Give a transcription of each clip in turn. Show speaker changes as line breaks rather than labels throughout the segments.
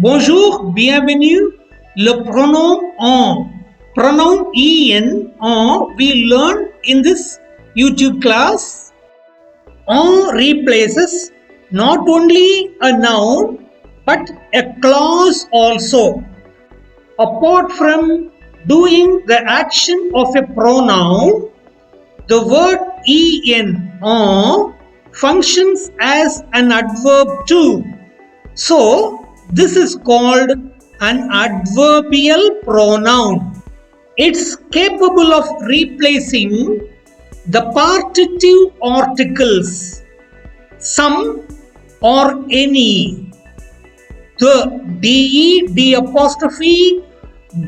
Bonjour, bienvenue. Le pronom on. Pronoun on we learn in this YouTube class. On replaces not only a noun but a clause also. Apart from doing the action of a pronoun, the word on functions as an adverb too. So, this is called an adverbial pronoun. It's capable of replacing the partitive articles some or any, the, de, d apostrophe,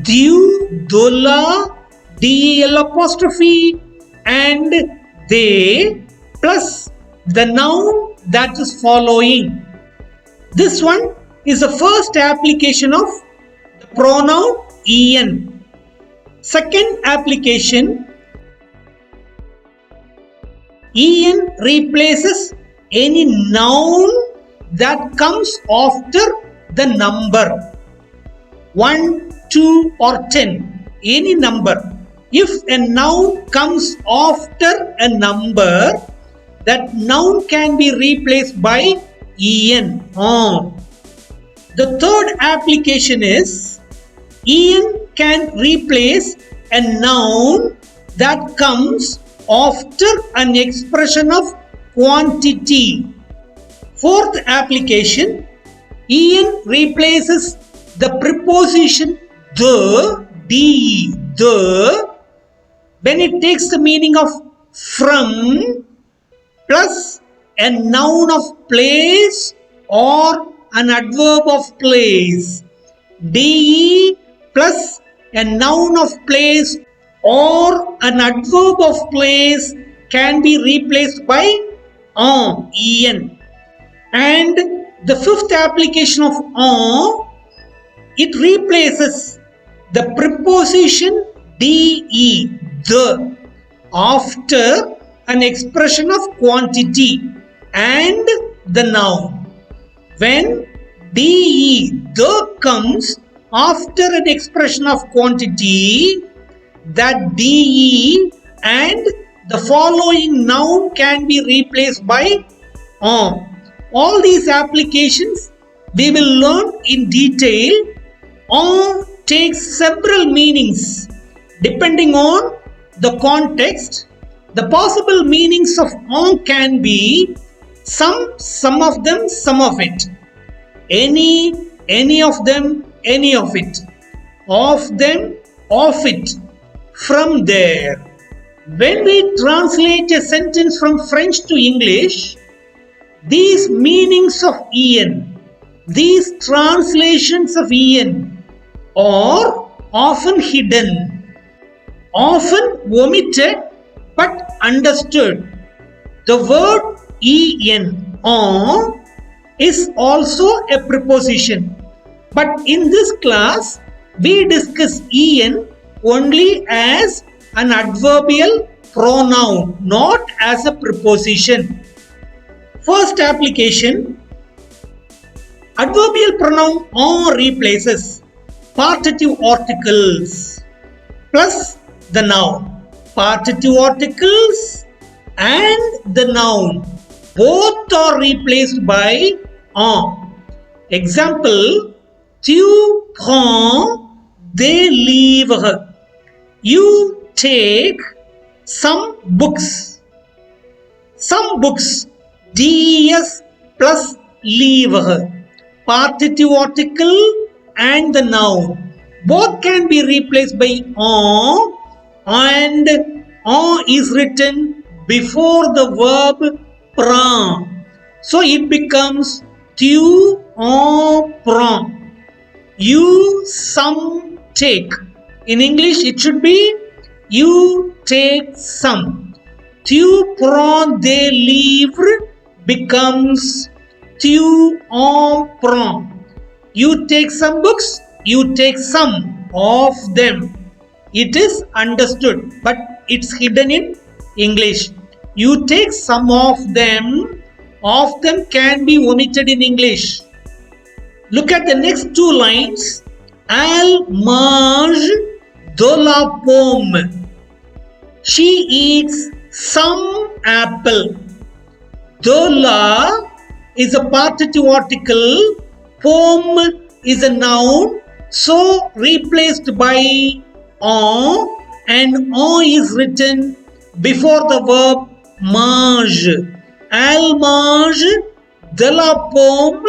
du, dola, del apostrophe, and they, plus the noun that is following. This one is the first application of the pronoun en. Second application, en replaces any noun that comes after the number 1, 2 or 10, any number. If a noun comes after a number, that noun can be replaced by en, on. The third application is en can replace a noun that comes after an expression of quantity. Fourth application, en replaces the preposition the, de, the, when it takes the meaning of from plus a noun of place or an adverb of place. De plus a noun of place or an adverb of place can be replaced by en. And the fifth application of it replaces the preposition de, the, after an expression of quantity and the noun. When de, the comes after an expression of quantity, that de and the following noun can be replaced by on. All these applications we will learn in detail. On takes several meanings depending on the context. The possible meanings of on can be some of them, some of it, any of them, any of it, of them, of it, from there. When we translate a sentence from French to English, these meanings of en, these translations of en are often hidden, often omitted but understood. The word en, on, is also a preposition. But in this class, we discuss en only as an adverbial pronoun, not as a preposition. First application, adverbial pronoun on replaces partitive articles plus the noun. Partitive articles and the noun both are replaced by en. Example, tu prends des livres. You take some books. Some books, des plus livre. Partitive article and the noun both can be replaced by en, and en is written before the verb prend. So it becomes tu en prends. You some take. In English it should be you take some. Tu prends des livres becomes tu en prends. You take some books, you take some of them. It is understood, but it's hidden in English. You take some of them can be omitted in English. Look at the next two lines. Elle mange de la pomme. She eats some apple. De la is a partitive article. Pomme is a noun. So replaced by en, and en is written before the verb mange. Elle mange de la pomme.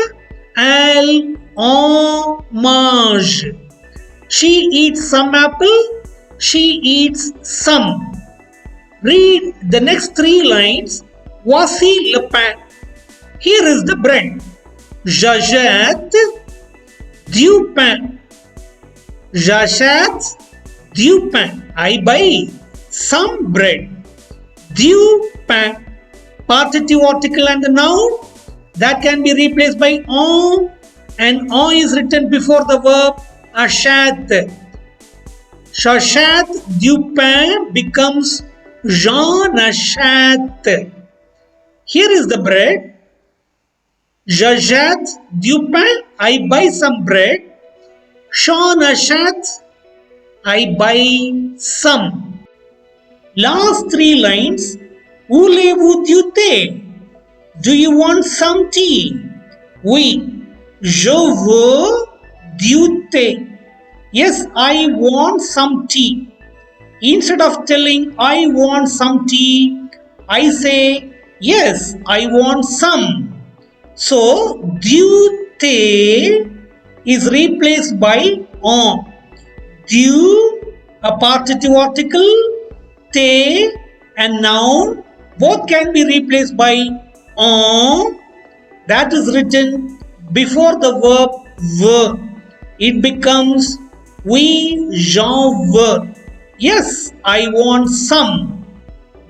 Elle en mange. She eats some apple. She eats some. Read the next three lines. Voici le pain. Here is the bread. J'achète du pain. J'achète du pain. I buy some bread. Du pain. Partitive article and the noun that can be replaced by en, and en is written before the verb achète. J'achète du pain becomes j'en achète. Here is the bread. J'achète du pain. I buy some bread. J'en achète. I buy some. Last three lines. Voulez-vous du thé? Do you want some tea? Oui, je veux du thé. Yes, I want some tea. Instead of telling I want some tea, I say yes, I want some. So, du thé is replaced by en. Du, a partitive article, thé, and noun, both can be replaced by en, that is written before the verb veux. It becomes oui, j'en veux. Yes, I want some.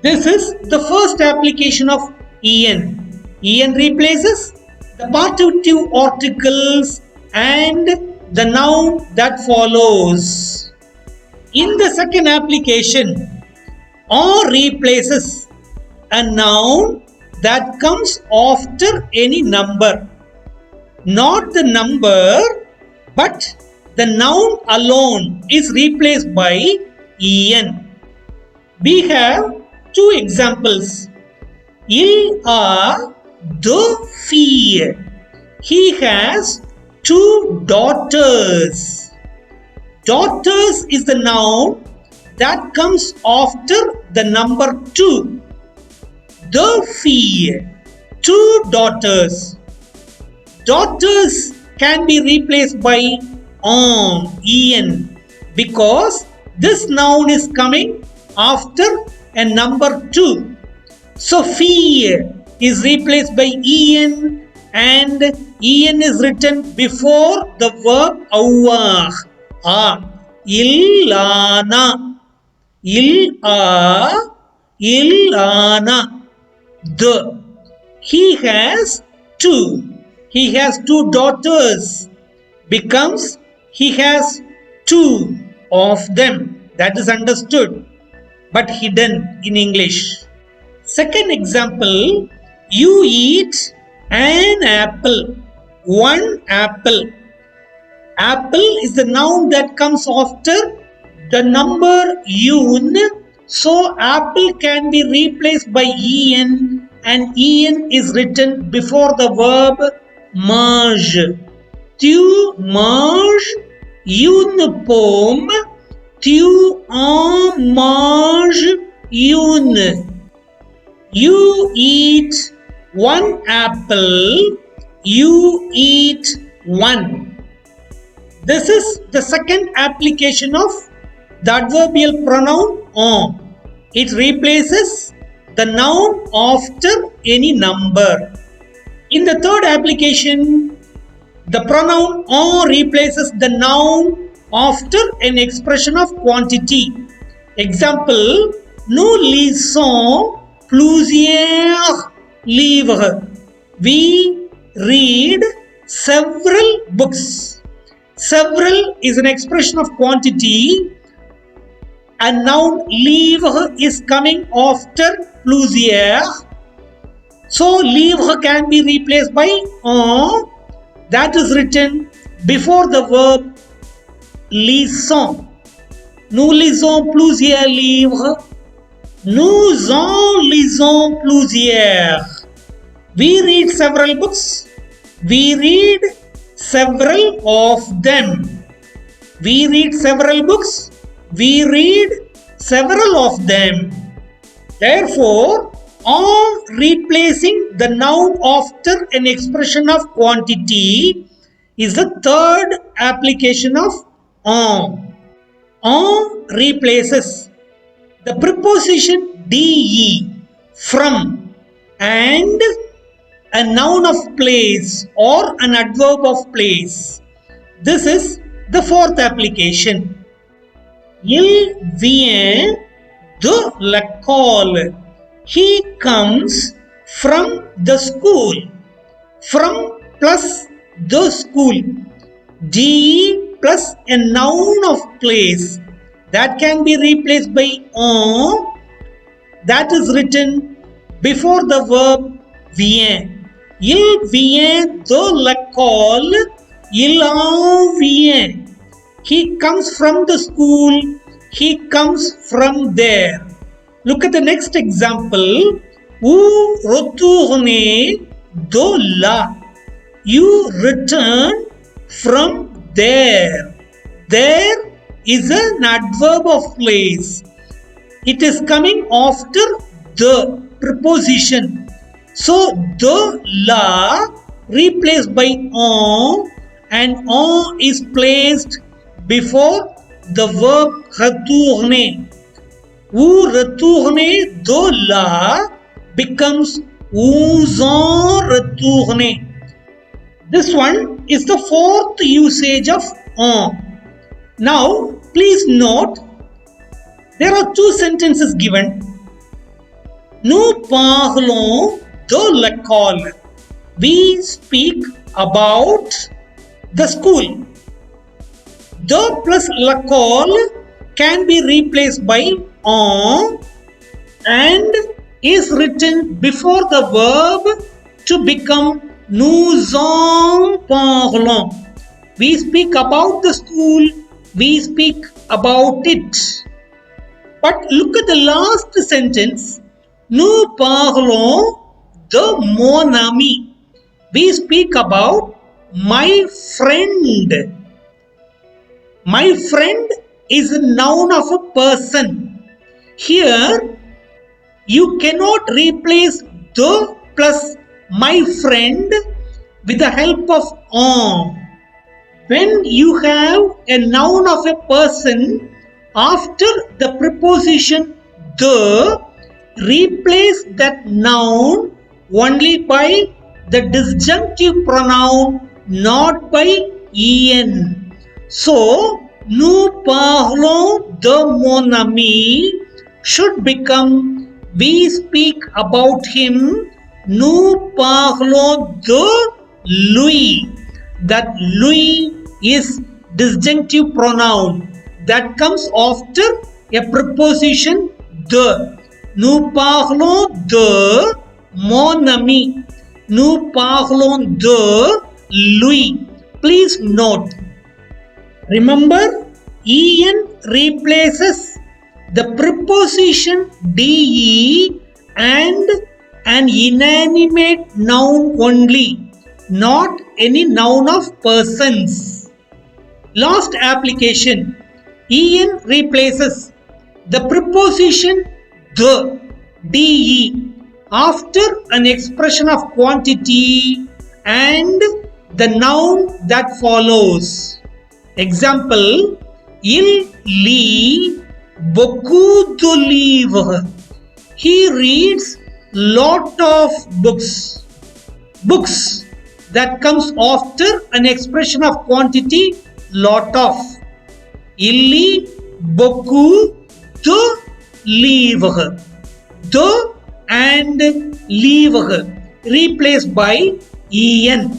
This is the first application of en. En replaces the partitive articles and the noun that follows. In the second application, en replaces a noun that comes after any number. Not the number, but the noun alone is replaced by en. We have two examples. Il a deux filles. He has two daughters. Daughters is the noun that comes after the number two. Deux filles, two daughters. Daughters can be replaced by en, because this noun is coming after a number two. So fille is replaced by en, and en is written before the verb avoir. Illana, illana. The. He has two. He has two daughters. Becomes he has two of them. That is understood, but hidden in English. Second example, you eat an apple. One apple. Apple is the noun that comes after the number un. So apple can be replaced by en, and en is written before the verb mange. Tu manges une pomme. Tu en manges une. You eat one apple. You eat one. This is the second application of the adverbial pronoun en. It replaces the noun after any number. In the third application, the pronoun en replaces the noun after an expression of quantity. Example, nous lisons plusieurs livres. We read several books. Several is an expression of quantity. A noun livre is coming after plusieurs. So livre can be replaced by en, that is written before the verb lisons. Nous lisons plusieurs livres. Nous en lisons plusieurs. We read several books. We read several of them. We read several books. We read several of them. Therefore, on replacing the noun after an expression of quantity is the third application of on. On replaces the preposition de, from, and a noun of place or an adverb of place. This is the fourth application. Il vient de l'école. He comes from the school. From plus the school. De plus a noun of place that can be replaced by on, that is written before the verb vient. Il vient de l'école. Il en vient. He comes from the school. He comes from there. Look at the next example. Vous retournez de là. You return from there. There is an adverb of place. It is coming after the preposition. So, de là replaced by on, and on is placed before the verb retourner. Vous retournez de là becomes vous en retournez. This one is the fourth usage of on. Now, please note, there are two sentences given. Nous parlons de l'école. We speak about the school. De plus l'école can be replaced by on and is written before the verb to become nous en parlons. We speak about the school. We speak about it. But look at the last sentence. Nous parlons de mon ami. We speak about my friend. My friend is a noun of a person. Here, you cannot replace the plus my friend with the help of on. When you have a noun of a person, after the preposition the, replace that noun only by the disjunctive pronoun, not by en. So, nous parlons de mon ami should become we speak about him. Nous parlons de lui. That lui is disjunctive pronoun that comes after a preposition de. Nous parlons de mon ami. Nous parlons de lui. Please note. Remember, en replaces the preposition de and an inanimate noun only, not any noun of persons. Last application. En replaces the preposition the, de, after an expression of quantity and the noun that follows. Example, il lit beaucoup de livres. He reads lot of books. Books that comes after an expression of quantity, lot of. Il lit beaucoup de livres. De and livres replaced by en.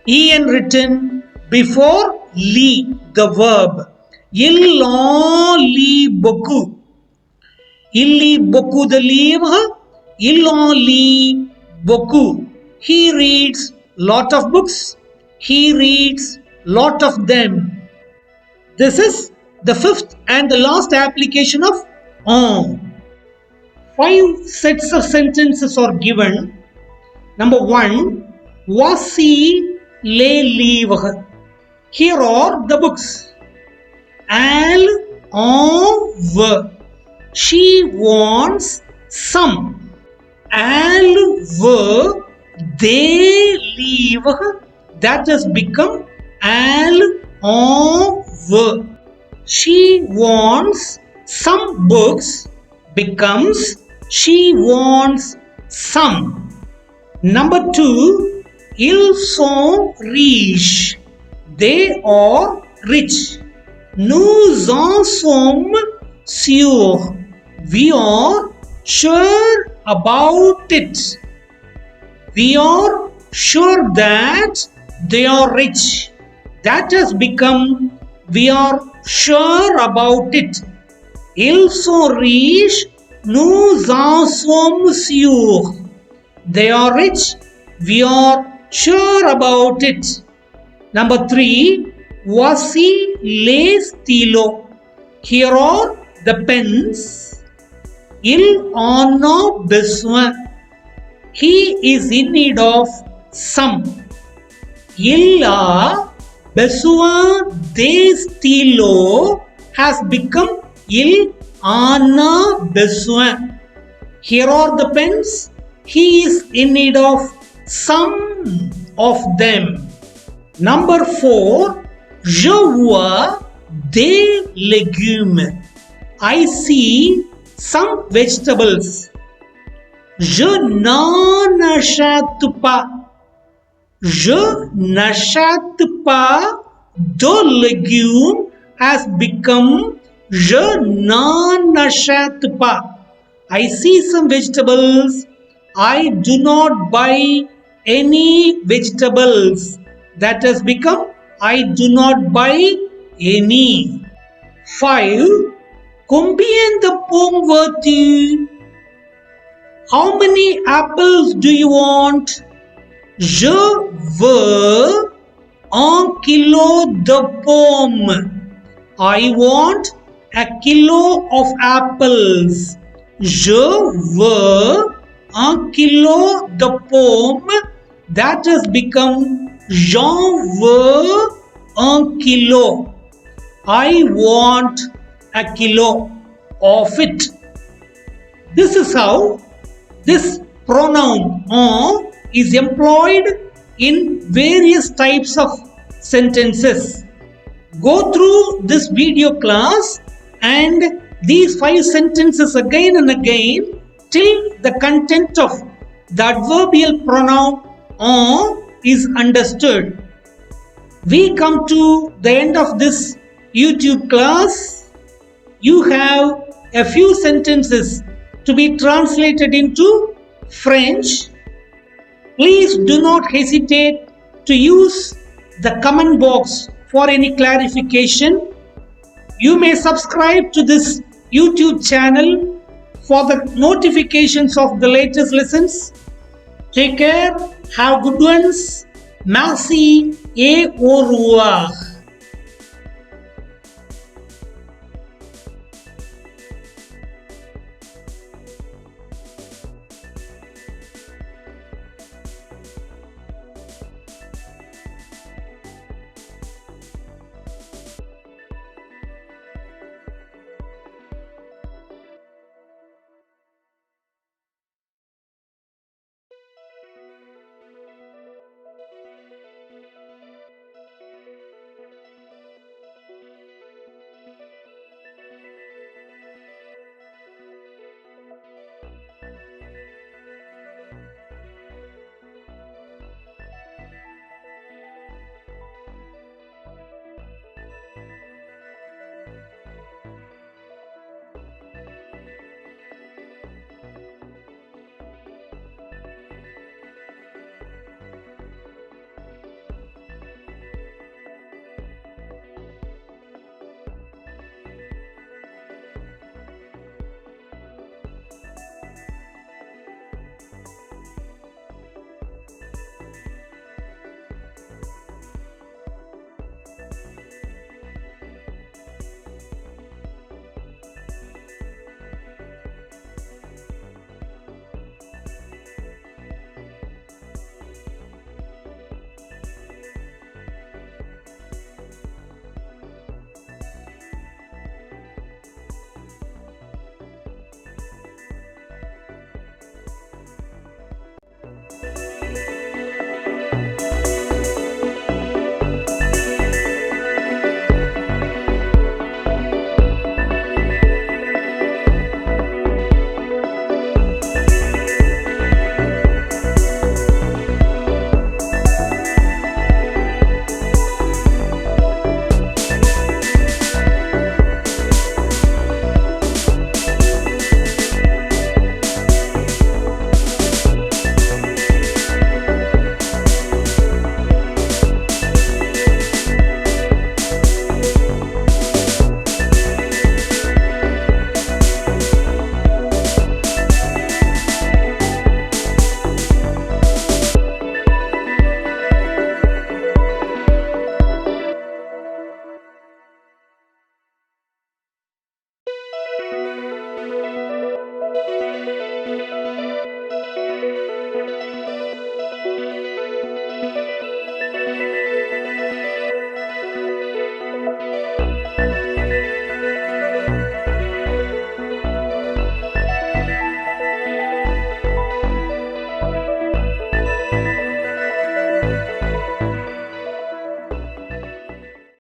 En written before lit, the verb. Il en lit beaucoup. Il lit beaucoup de livres. Il en lit beaucoup. He reads lot of books. He reads lot of them. This is the fifth and the last application of on. 5 sets of sentences are given. Number 1, Voici les livres. Here are the books. Elle en veut. She wants some. Elle veut des livres. That has become elle en veut. She wants some books becomes she wants some. Number 2, ils sont riches. They are rich. Nous en sommes sûrs. We are sure about it. We are sure that they are rich. That has become we are sure about it. Ils sont riches. Nous en sommes sûrs. They are rich. We are sure about it. Number 3, voici les stylos. Here are the pens. Il en a besoin. He is in need of some. Il a besoin des stylos has become il en a besoin. Here are the pens. He is in need of some of them. Number 4, je vois des légumes. I see some vegetables. Je n'en achète pas. Je n'achète pas de légumes has become je n'en achète pas. I see some vegetables. I do not buy any vegetables. That has become I do not buy any. 5. Combien de pommes veux-tu? How many apples do you want? Je veux 1 kilo de pommes. I want a kilo of apples. Je veux 1 kilo de pommes. That has become j'en veux 1 kilo. I want a kilo of it. This is how this pronoun en is employed in various types of sentences. Go through this video class and these 5 sentences again and again till the content of the adverbial pronoun en is understood. We come to the end of this YouTube class. You have a few sentences to be translated into French. Please do not hesitate to use the comment box for any clarification. You may subscribe to this YouTube channel for the notifications of the latest lessons. Take care, have good ones. Merci et au revoir.